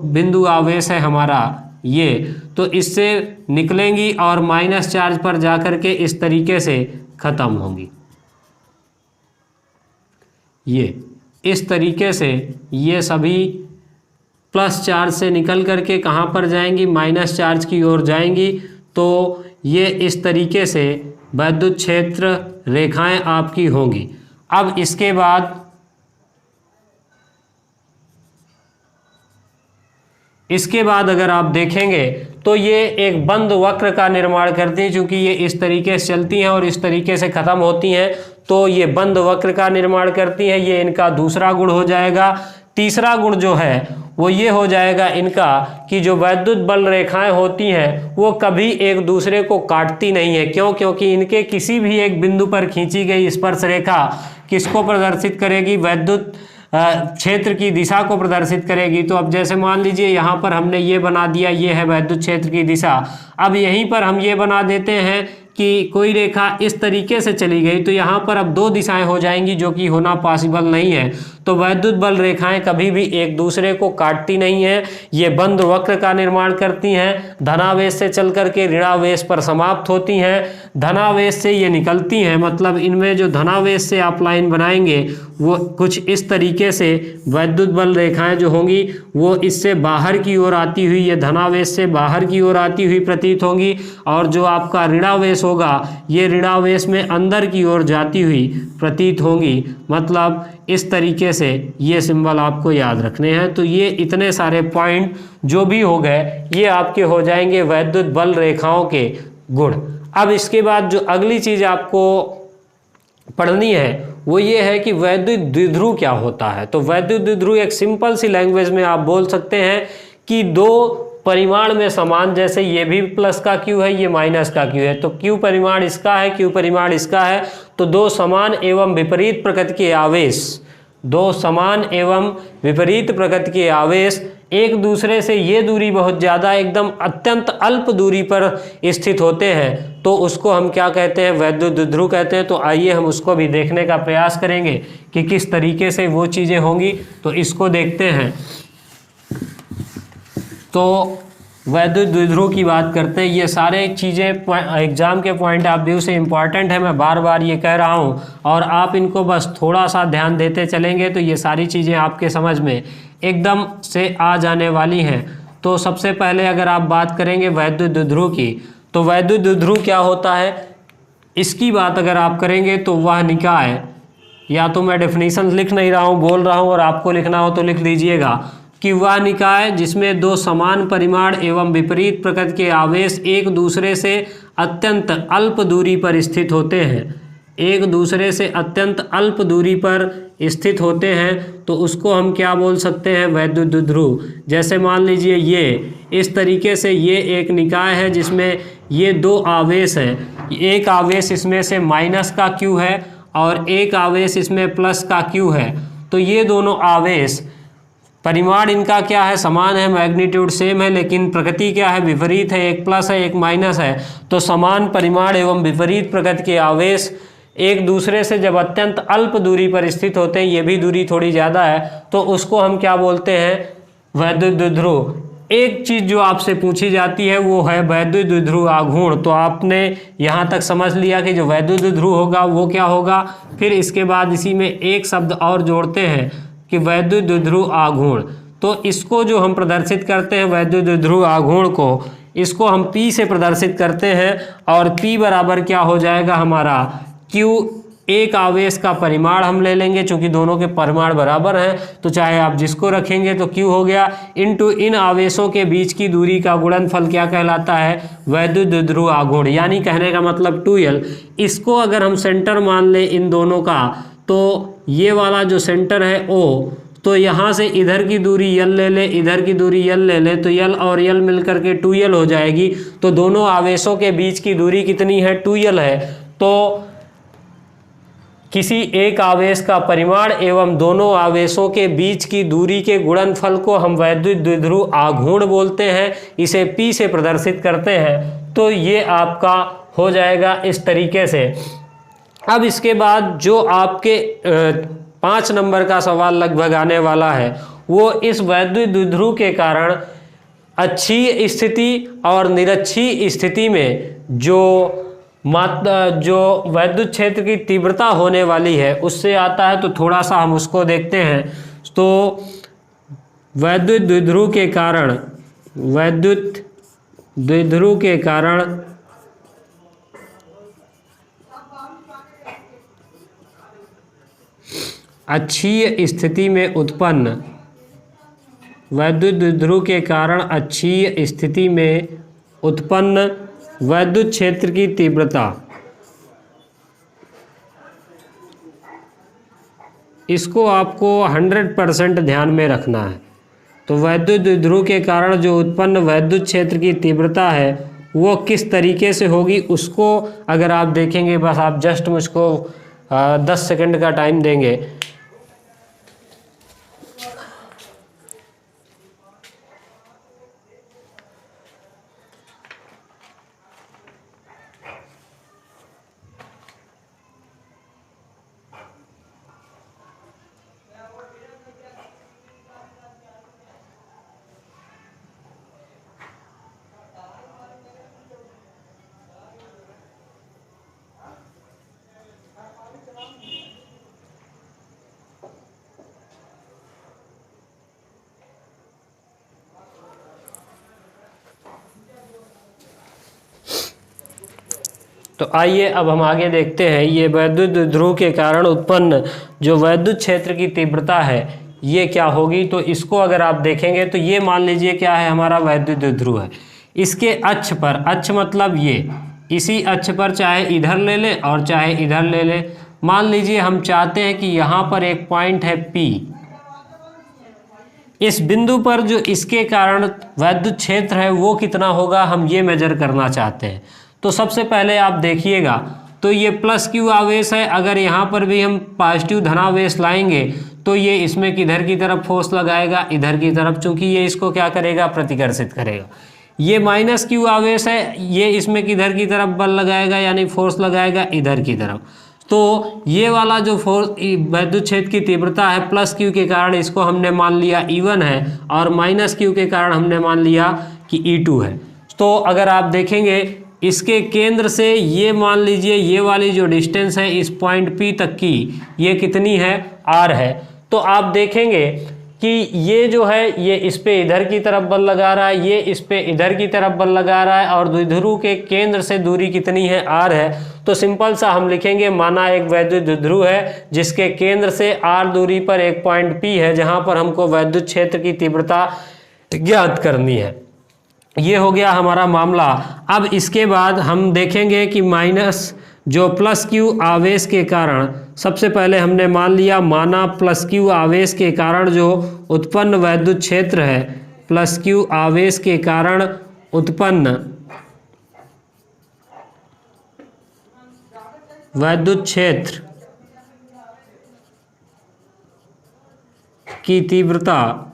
बिंदु आवेश है हमारा ये, तो इससे निकलेंगी और माइनस चार्ज पर जाकर के इस तरीके से ख़त्म होंगी। ये इस तरीके से ये सभी प्लस चार्ज से निकल करके कहाँ पर जाएंगी, माइनस चार्ज की ओर जाएंगी। तो ये इस तरीके से वैद्युत क्षेत्र रेखाएं आपकी होंगी। अब इसके बाद अगर आप देखेंगे तो ये एक बंद वक्र का निर्माण करती हैं, क्योंकि ये इस तरीके से चलती हैं और इस तरीके से ख़त्म होती हैं तो ये बंद वक्र का निर्माण करती हैं। ये इनका दूसरा गुण हो जाएगा। तीसरा गुण जो है वो ये हो जाएगा इनका कि जो वैद्युत बल रेखाएं होती हैं वो कभी एक दूसरे को काटती नहीं है। क्यों? क्योंकि इनके किसी भी एक बिंदु पर खींची गई स्पर्श रेखा किसको प्रदर्शित करेगी, वैद्युत क्षेत्र की दिशा को प्रदर्शित करेगी। तो अब जैसे मान लीजिए यहाँ पर हमने ये बना दिया, ये है वैद्युत क्षेत्र की दिशा। अब यहीं पर हम ये बना देते हैं कि कोई रेखा इस तरीके से चली गई तो यहाँ पर अब दो दिशाएं हो जाएंगी जो कि होना पॉसिबल नहीं है। तो वैद्युत बल रेखाएं कभी भी एक दूसरे को काटती नहीं है, ये बंद वक्र का निर्माण करती हैं। धनावेश से चल करके ऋणावेश पर समाप्त होती हैं, धनावेश से ये निकलती हैं, मतलब इनमें जो धनावेश से आप लाइन बनाएंगे वो कुछ इस तरीके से वैद्युत बल रेखाएं जो होंगी वो इससे बाहर की ओर आती हुई, ये धनावेश से बाहर की ओर आती हुई प्रतीत होंगी और जो आपका ऋणावेश होगा ये ऋणावेश में अंदर की ओर जाती हुई प्रतीत होंगी। मतलब इस तरीके से ये सिंबल आपको याद रखने हैं। तो ये इतने सारे पॉइंट जो भी हो गए ये आपके हो जाएंगे वैद्युत बल रेखाओं के गुण। अब इसके बाद जो अगली चीज़ आपको पढ़नी है वो ये है कि वैद्युत द्विध्रुव क्या होता है। तो वैद्युत द्विध्रुव एक सिंपल सी लैंग्वेज में आप बोल सकते हैं कि दो परिमाण में समान, जैसे ये भी प्लस का क्यू है ये माइनस का क्यू है, तो क्यू परिमाण इसका है क्यू परिमाण इसका है, तो दो समान एवं विपरीत प्रकृति के आवेश, दो समान एवं विपरीत प्रकृति के आवेश एक दूसरे से ये दूरी बहुत ज़्यादा एकदम अत्यंत अल्प दूरी पर स्थित होते हैं तो उसको हम क्या कहते हैं, वैद्युत द्विध्रुव कहते हैं। तो आइए हम उसको भी देखने का प्रयास करेंगे कि किस तरीके से वो चीज़ें होंगी। तो इसको देखते हैं। तो वैद्युत द्विध्रुव की बात करते हैं। ये सारे चीज़ें एग्जाम के पॉइंट ऑफ व्यू से इम्पॉर्टेंट है, मैं बार बार ये कह रहा हूँ और आप इनको बस थोड़ा सा ध्यान देते चलेंगे तो ये सारी चीज़ें आपके समझ में एकदम से आ जाने वाली हैं। तो सबसे पहले अगर आप बात करेंगे वैद्युत द्विध्रुव की, तो वैद्युत द्विध्रुव क्या होता है इसकी बात अगर आप करेंगे तो वह निकाय, या तो मैं डेफिनेशन लिख नहीं रहा हूँ बोल रहा हूँ और आपको लिखना हो तो लिख लीजिएगा कि वह निकाय जिसमें दो समान परिमाण एवं विपरीत प्रकृति के आवेश एक दूसरे से अत्यंत अल्प दूरी पर स्थित होते हैं, एक दूसरे से अत्यंत अल्प दूरी पर स्थित होते हैं तो उसको हम क्या बोल सकते हैं, वैद्युत द्विध्रुव। जैसे मान लीजिए ये इस तरीके से ये एक निकाय है जिसमें ये दो आवेश हैं, एक आवेश इसमें से माइनस का क्यू है और एक आवेश इसमें प्लस का क्यू है। तो ये दोनों आवेश परिमाण इनका क्या है, समान है, मैग्नीट्यूड सेम है, लेकिन प्रकृति क्या है, विपरीत है, एक प्लस है एक माइनस है। तो समान परिमाण एवं विपरीत प्रकृति के आवेश एक दूसरे से जब अत्यंत अल्प दूरी पर स्थित होते हैं, ये भी दूरी थोड़ी ज़्यादा है, तो उसको हम क्या बोलते हैं, वैद्युत द्विध्रुव। एक चीज़ जो आपसे पूछी जाती है वो है वैद्युत द्विध्रुव आघूर्ण। तो आपने यहाँ तक समझ लिया कि जो वैद्युत द्विध्रुव होगा वो क्या होगा। फिर इसके बाद इसी में एक शब्द और जोड़ते हैं कि वैद्युत द्विध्रुव आघूर्ण। तो इसको जो हम प्रदर्शित करते हैं वैद्युत द्विध्रुव आघूर्ण को, इसको हम P से प्रदर्शित करते हैं और P बराबर क्या हो जाएगा हमारा Q, एक आवेश का परिमाण हम ले लेंगे, चूंकि दोनों के परिमाण बराबर हैं तो चाहे आप जिसको रखेंगे तो Q हो गया, इनटू इन आवेशों के बीच की दूरी का गुणनफल क्या कहलाता है, वैद्युत द्विध्रुव आघूर्ण। यानी कहने का मतलब 2L। इसको अगर हम सेंटर मान लें इन दोनों का, तो ये वाला जो सेंटर है O, तो यहाँ से इधर की दूरी L ले ले, इधर की दूरी L ले ले, तो L और L मिलकर के 2L हो जाएगी। तो दोनों आवेशों के बीच की दूरी कितनी है, 2L है। तो किसी एक आवेश का परिमाण एवं दोनों आवेशों के बीच की दूरी के गुणनफल को हम वैद्युत द्विध्रुव आघूर्ण बोलते हैं, इसे P से प्रदर्शित करते हैं। तो ये आपका हो जाएगा इस तरीके से। अब इसके बाद जो आपके 5 नंबर का सवाल लगभग आने वाला है, वो इस वैद्युत द्विध्रुव के कारण अच्छी स्थिति और निरक्षीय स्थिति में जो वैद्युत क्षेत्र की तीव्रता होने वाली है उससे आता है। तो थोड़ा सा हम उसको देखते हैं। तो वैद्युत द्विध्रुव के कारण अक्षीय स्थिति में उत्पन्न, वैद्युत द्विध्रुव के कारण अक्षीय स्थिति में उत्पन्न वैद्युत क्षेत्र की तीव्रता, इसको आपको 100% ध्यान में रखना है। तो वैद्युत द्विध्रुव के कारण जो उत्पन्न वैद्युत क्षेत्र की तीव्रता है वो किस तरीके से होगी, उसको अगर आप देखेंगे, बस आप जस्ट मुझको 10 सेकंड का टाइम देंगे। तो आइए अब हम आगे देखते हैं। ये वैद्युत द्विध्रुव के कारण उत्पन्न जो वैद्युत क्षेत्र की तीव्रता है ये क्या होगी। तो इसको अगर आप देखेंगे तो ये मान लीजिए क्या है, हमारा वैद्युत द्विध्रुव है। इसके अक्ष पर, अक्ष मतलब ये, इसी अक्ष पर चाहे इधर ले ले और चाहे इधर ले ले। मान लीजिए हम चाहते हैं कि यहाँ पर एक पॉइंट है P, इस बिंदु पर जो इसके कारण वैद्युत क्षेत्र है वो कितना होगा, हम ये मेजर करना चाहते हैं। तो सबसे पहले आप देखिएगा, तो ये प्लस Q आवेश है। अगर यहाँ पर भी हम पॉजिटिव धनावेश लाएंगे तो ये इसमें किधर की तरफ फोर्स लगाएगा, इधर की तरफ, चूंकि ये इसको क्या करेगा, प्रतिकर्षित करेगा। ये माइनस Q आवेश है, ये इसमें किधर की तरफ बल लगाएगा, यानी फोर्स लगाएगा इधर की तरफ। तो ये वाला जो फोर्स वैद्युत क्षेत्र की तीव्रता है प्लस Q के कारण, इसको हमने मान लिया E1 है, और माइनस Q के कारण हमने मान लिया कि E2 है। तो अगर आप देखेंगे इसके केंद्र से ये मान लीजिए ये वाली जो डिस्टेंस है इस पॉइंट P तक की, ये कितनी है, R है। तो आप देखेंगे कि ये जो है ये इस पे इधर की तरफ बल लगा रहा है, ये इस पे इधर की तरफ बल लगा रहा है, और द्विध्रुव के केंद्र से दूरी कितनी है, R है। तो सिंपल सा हम लिखेंगे, माना एक वैद्युत द्विध्रुव है जिसके केंद्र से R दूरी पर एक पॉइंट P है जहां पर हमको वैद्युत क्षेत्र की तीव्रता ज्ञात करनी है। ये हो गया हमारा मामला। अब इसके बाद हम देखेंगे कि माइनस जो प्लस Q आवेश के कारण, सबसे पहले हमने मान लिया, माना प्लस Q आवेश के कारण जो उत्पन्न वैद्युत क्षेत्र है, प्लस Q आवेश के कारण उत्पन्न वैद्युत क्षेत्र की तीव्रता,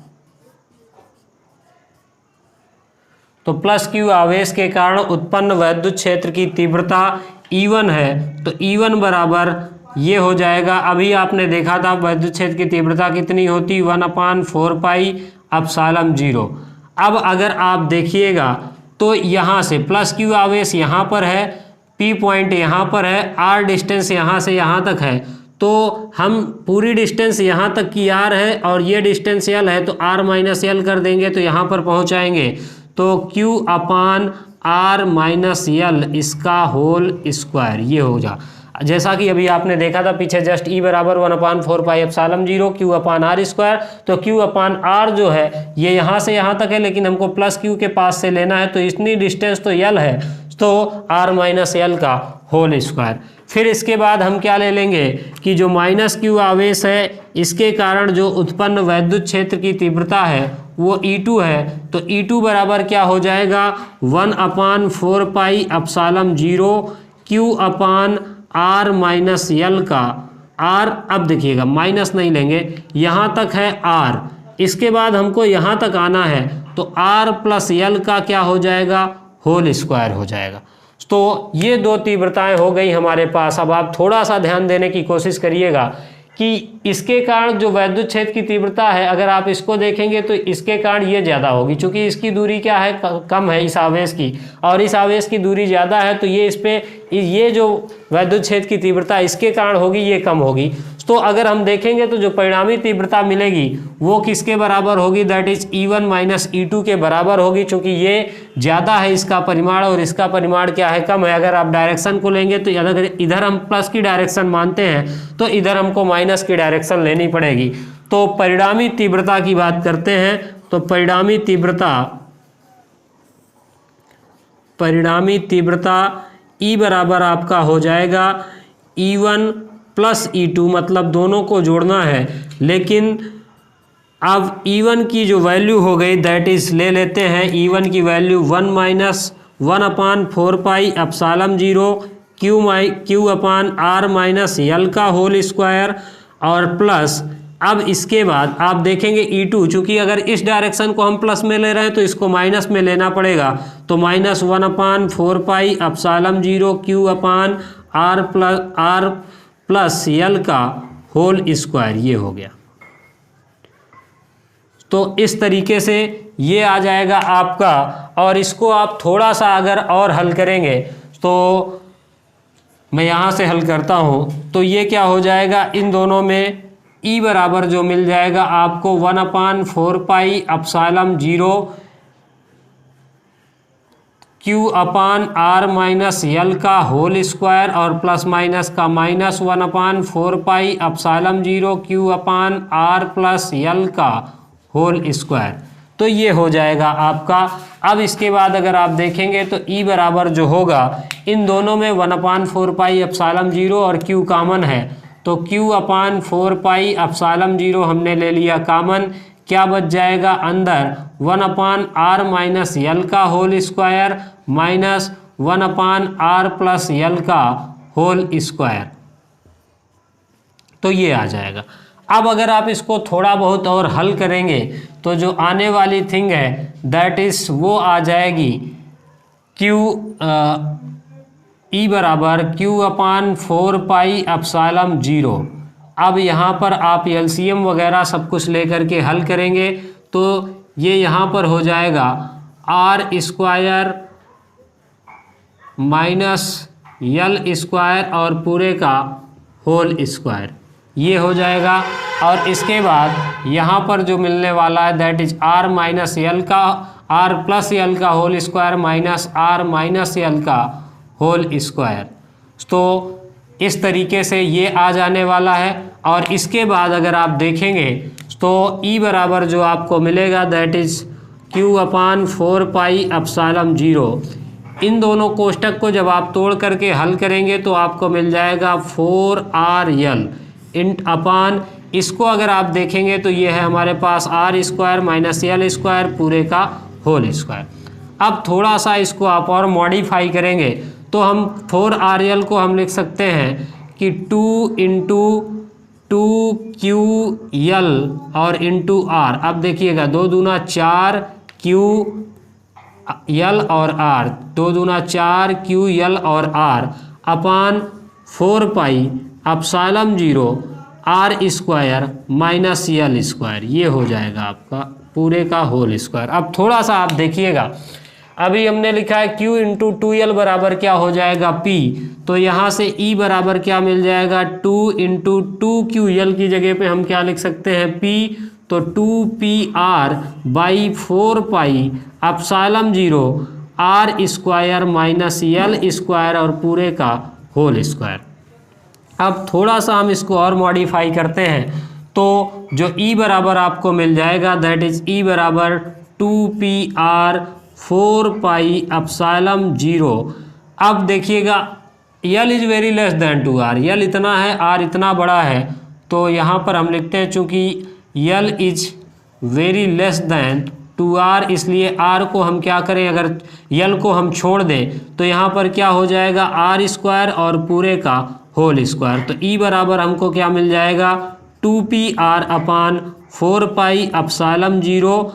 तो प्लस Q आवेश के कारण उत्पन्न विद्युत क्षेत्र की तीव्रता E1 है, तो E1 बराबर ये हो जाएगा। अभी आपने देखा था विद्युत क्षेत्र की तीव्रता कितनी होती, 1/4 पाई एप्सिलॉन 0। अब अगर आप देखिएगा तो यहाँ से प्लस Q आवेश यहाँ पर है, P पॉइंट यहाँ पर है, R डिस्टेंस यहाँ से यहाँ तक है, तो हम पूरी डिस्टेंस यहाँ तक की R है और ये डिस्टेंस L है, तो R माइनस L कर देंगे तो यहाँ पर पहुँचाएंगे, तो Q/R-L इसका होल स्क्वायर ये हो जा। जैसा कि अभी आपने देखा था पीछे जस्ट E बराबर 1/4 पाई एप्सिलॉन 0 Q/R², तो Q/R जो है ये यहाँ से यहाँ तक है, लेकिन हमको प्लस Q के पास से लेना है, तो इतनी डिस्टेंस तो L है, तो R-L का होल स्क्वायर। फिर इसके बाद हम क्या ले लेंगे कि जो माइनस Q आवेश है इसके कारण जो उत्पन्न वैद्युत क्षेत्र की तीव्रता है वो E2 है, तो E2 बराबर क्या हो जाएगा 1/4 पाई एप्सिलॉन 0 Q/R-L का R। अब देखिएगा माइनस नहीं लेंगे, यहाँ तक है R, इसके बाद हमको यहाँ तक आना है, तो R + L का क्या हो जाएगा होल स्क्वायर हो जाएगा। तो ये दो तीव्रताएं हो गई हमारे पास। अब आप थोड़ा सा ध्यान देने की कोशिश करिएगा कि इसके कारण जो वैद्युत क्षेत्र की तीव्रता है, अगर आप इसको देखेंगे तो इसके कारण ये ज़्यादा होगी, क्योंकि इसकी दूरी क्या है कम है इस आवेश की, और इस आवेश की दूरी ज़्यादा है, तो ये इस पे ये जो वैद्युत क्षेत्र की तीव्रता इसके कारण होगी ये कम होगी। तो अगर हम देखेंगे तो जो परिणामी तीव्रता मिलेगी वो किसके बराबर होगी, दैट इज E1 - E2 के बराबर होगी, चूँकि ये ज़्यादा है इसका परिमाण और इसका परिमाण क्या है कम है। अगर आप डायरेक्शन को लेंगे तो अगर इधर हम प्लस की डायरेक्शन मानते हैं तो इधर हमको माइनस की डायरेक्शन लेनी पड़ेगी। तो परिणामी तीव्रता की बात करते हैं, तो परिणामी तीव्रता E बराबर आपका हो जाएगा E1 + E2, मतलब दोनों को जोड़ना है, लेकिन अब E1 की जो वैल्यू हो गई दैट इज ले लेते हैं E1 की वैल्यू 1 - 1/4 पाई एप्सिलॉन 0 Q/R-L का होल स्क्वायर, और प्लस अब इसके बाद आप देखेंगे E2, चूँकि अगर इस डायरेक्शन को हम प्लस में ले रहे हैं तो इसको माइनस में लेना पड़ेगा, तो -1/4 पाई एप्सिलॉन 0 Q/R+L का होल स्क्वायर ये हो गया। तो इस तरीके से ये आ जाएगा आपका, और इसको आप थोड़ा सा अगर और हल करेंगे तो मैं यहाँ से हल करता हूँ, तो ये क्या हो जाएगा इन दोनों में E बराबर जो मिल जाएगा आपको 1/4 पाई एप्सिलॉन 0 Q/R-L का होल स्क्वायर, और प्लस माइनस का -1/4 पाई एप्सिलॉन 0 Q/R+L का होल स्क्वायर। तो ये हो जाएगा आपका। अब इसके बाद अगर आप देखेंगे तो E बराबर जो होगा इन दोनों में 1/4 पाई एप्सिलॉन 0 और Q कॉमन है, तो Q/4 पाई एप्सिलॉन 0 हमने ले लिया कॉमन, क्या बच जाएगा अंदर 1/R-L का होल स्क्वायर -1/R+L का होल स्क्वायर, तो ये आ जाएगा। अब अगर आप इसको थोड़ा बहुत और हल करेंगे तो जो आने वाली थिंग है दैट इज वो आ जाएगी E बराबर Q/4 पाई एप्सिलॉन 0। अब यहाँ पर आप LCM वगैरह सब कुछ लेकर के हल करेंगे तो ये यहाँ पर हो जाएगा R² - L स्क्वायर और पूरे का होल स्क्वायर ये हो जाएगा। और इसके बाद यहाँ पर जो मिलने वाला है दैट इज R-L का R+L का होल स्क्वायर -R-L का होल स्क्वायर। तो इस तरीके से ये आ जाने वाला है। और इसके बाद अगर आप देखेंगे तो E बराबर जो आपको मिलेगा that is Q/4 pi epsilon 0। इन दोनों कोष्टक को जब आप तोड़ करके हल करेंगे तो आपको मिल जाएगा 4RL / इसको अगर आप देखेंगे तो ये है हमारे पास R² - L स्क्वायर पूरे का होल स्क्वायर। अब थोड़ा सा इसको आप और मॉडिफाई करेंगे तो हम 4RL को हम लिख सकते हैं कि 2 × 2QL और इंटू आर। अब देखिएगा 2 दूना 4 QL और आर, 2 दूना 4 QL और r upon 4 pi epsilon 0 r square minus l square, ये हो जाएगा आपका पूरे का होल स्क्वायर। अब थोड़ा सा आप देखिएगा, अभी हमने लिखा है Q इंटू 2L बराबर क्या हो जाएगा P, तो यहाँ से E बराबर क्या मिल जाएगा 2 इंटू 2QL की जगह पे हम क्या लिख सकते हैं P, तो 2PR by 4 pi epsilon 0 r square minus l square और पूरे का होल स्क्वायर। अब थोड़ा सा हम इसको और मॉडिफाई करते हैं तो जो E बराबर आपको मिल जाएगा दैट इज E बराबर 2PR 4 पाई एप्सिलॉन 0। अब देखिएगा L is very less than 2R, यल इतना है R इतना बड़ा है, तो यहाँ पर हम लिखते हैं चूँकि L is very less than 2R, इसलिए R को हम क्या करें, अगर यल को हम छोड़ दें तो यहाँ पर क्या हो जाएगा R स्क्वायर और पूरे का होल स्क्वायर। तो E बराबर हमको क्या मिल जाएगा 2PR अपान 4 पाई एप्सिलॉन 0,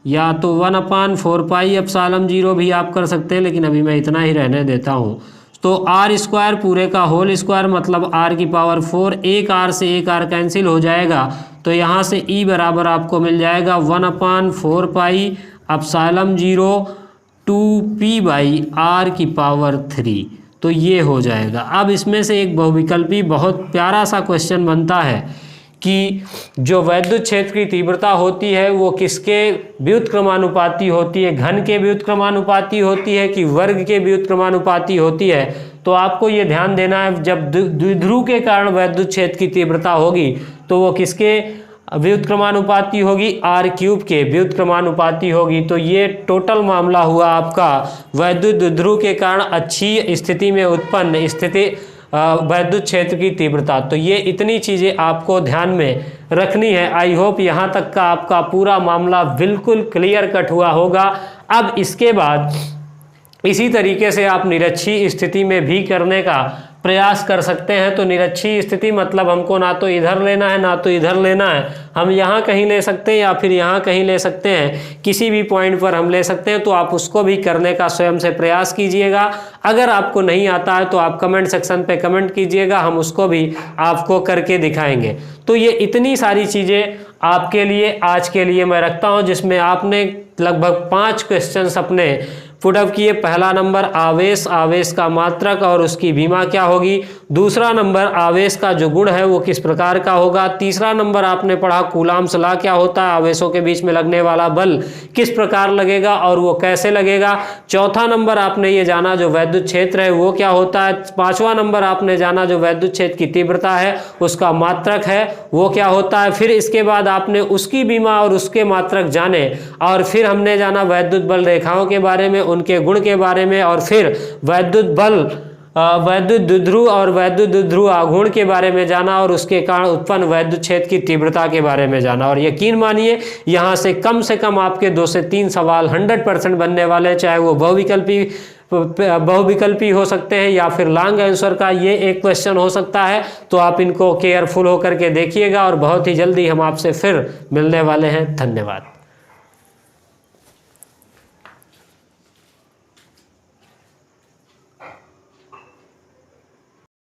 या तो 1 अपान 4 पाई एप्सिलॉन 0 भी आप कर सकते हैं, लेकिन अभी मैं इतना ही रहने देता हूँ। तो R स्क्वायर पूरे का होल स्क्वायर मतलब R की पावर 4, एक R से एक R कैंसिल हो जाएगा, तो यहाँ से E बराबर आपको मिल जाएगा 1 अपान 4 pi epsilon 0 2P by R की पावर 3, तो ये हो जाएगा। अब इसमें से एक बहुविकल्पी बहुत प्यारा सा क्वेश्चन बनता है कि जो वैद्युत क्षेत्र की तीव्रता होती है वो किसके व्युत्क्रमानुपाती होती है, घन के व्युत्क्रमानुपाती होती है कि वर्ग के व्युत्क्रमानुपाती होती है। तो आपको ये ध्यान देना है, जब द्विध्रुव के कारण वैद्युत क्षेत्र की तीव्रता होगी तो वो किसके व्युत्क्रमानुपाती होगी, R³ के व्युत्क्रमानुपाती होगी। तो ये टोटल मामला हुआ आपका वैद्युत द्विध्रुव के कारण अच्छी स्थिति में उत्पन्न स्थिति वैद्युत क्षेत्र की तीव्रता। तो ये इतनी चीज़ें आपको ध्यान में रखनी है। आई होप यहाँ तक का आपका पूरा मामला बिल्कुल क्लियर कट हुआ होगा। अब इसके बाद इसी तरीके से आप निरक्षीय स्थिति में भी करने का प्रयास कर सकते हैं। तो निरक्षीय स्थिति मतलब हमको ना तो इधर लेना है ना तो इधर लेना है, हम यहाँ कहीं ले सकते हैं या फिर यहाँ कहीं ले सकते हैं, किसी भी पॉइंट पर हम ले सकते हैं। तो आप उसको भी करने का स्वयं से प्रयास कीजिएगा। अगर आपको नहीं आता है तो आप कमेंट सेक्शन पे कमेंट कीजिएगा, हम उसको भी आपको करके दिखाएंगे। तो ये इतनी सारी चीज़ें आपके लिए आज के लिए मैं रखता हूँ, जिसमें आपने लगभग 5 क्वेश्चंस अपने पुटअप किए। पहला नंबर आवेश, आवेश का मात्रक और उसकी विमा क्या होगी। दूसरा नंबर आवेश का जो गुण है वो किस प्रकार का होगा। तीसरा नंबर आपने पढ़ा कूलाम्स लॉ क्या होता है, आवेशों के बीच में लगने वाला बल किस प्रकार लगेगा और वो कैसे लगेगा। चौथा नंबर आपने ये जाना जो वैद्युत क्षेत्र है वो क्या होता है। पांचवा नंबर आपने जाना जो वैद्युत क्षेत्र की तीव्रता है उसका मात्रक है वो क्या होता है। फिर इसके बाद आपने उसकी विमा और उसके मात्रक जाने, और फिर हमने जाना वैद्युत बल रेखाओं के बारे में, उनके गुण के बारे में, और फिर वैद्युत बल वैद्युत द्विध्रुव और वैद्युत द्विध्रुव आघूर्ण के बारे में जाना, और उसके कारण उत्पन्न वैद्युत क्षेत्र की तीव्रता के बारे में जाना। और यकीन मानिए यहाँ से कम आपके 2 से 3 सवाल 100% बनने वाले, चाहे वो बहुविकल्पी हो सकते हैं या फिर लॉन्ग आंसर का ये एक क्वेश्चन हो सकता है। तो आप इनको केयरफुल होकर के देखिएगा और बहुत ही जल्दी हम आपसे फिर मिलने वाले हैं। धन्यवाद।